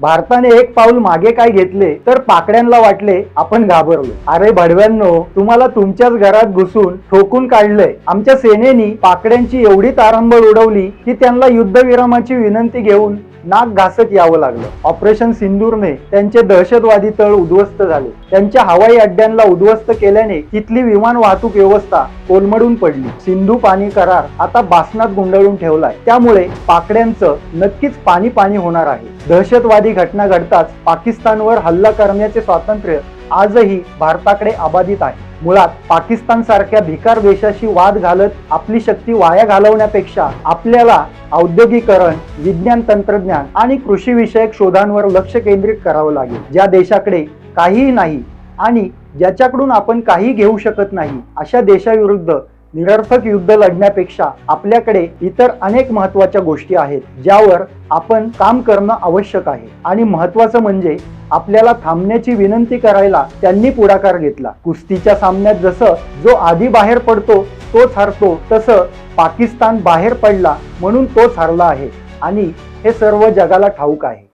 भारताने एक पाऊल मागे काय घेतले तर पाकड्यांना वाटले आपण घाबरलो। अरे भडव्यांनो, तुम्हाला तुमच्याच घरात घुसून ठोकून काढलंय। आमच्या सेनेनी पाकड्यांची एवढी तारंबळ उडवली की त्यांना युद्धविरामाची विनंती घेऊन नाक घासत यावं लागलं। ऑपरेशन सिंदूरने त्यांचे दहशतवादी तळ उद्ध्वस्त झाले। त्यांच्या हवाई अड्ड्यांना उद्ध्वस्त केल्याने तिथली विमान वाहतूक व्यवस्था कोलमडून पडली। सिंधू पाणी करार आता बासनात गुंडाळून ठेवलाय, त्यामुळे पाकड्यांचं नक्कीच पाणी पाणी होणार आहे। दहशतवादी घटना घडताच पाकिस्तानवर हल्ला करण्याचे स्वातंत्र्य आजही भारताकडे अबाधित आहे। मुळात पाकिस्तान सारख्या भिकार देशाशी वाद घालत आपली शक्ती वाया घालवण्यापेक्षा आपल्याला औद्योगिकरण, विज्ञान तंत्रज्ञान आणि कृषी विषयक शोधांवर लक्ष केंद्रित करावं लागेल। ज्या देशाकडे काहीही नाही आणि ज्याच्याकडून आपण काही घेऊ शकत नाही अशा देशाविरुद्ध निरर्थक युद्ध लढण्यापेक्षा आपल्याकडे इतर अनेक महत्त्वाच्या गोष्टी आहेत ज्यावर आपण काम करणं आवश्यक आहे। आणि महत्त्वाचं म्हणजे आपल्याला थांबण्याची विनंती करायला त्यांनी पुढाकार घेतला। कुस्तीच्या सामन्यात जसं जो आधी बाहेर पडतो तोच हरतो, तसं पाकिस्तान बाहेर पडला म्हणून तोच हरला आहे आणि हे सर्व जगाला ठाऊक आहे।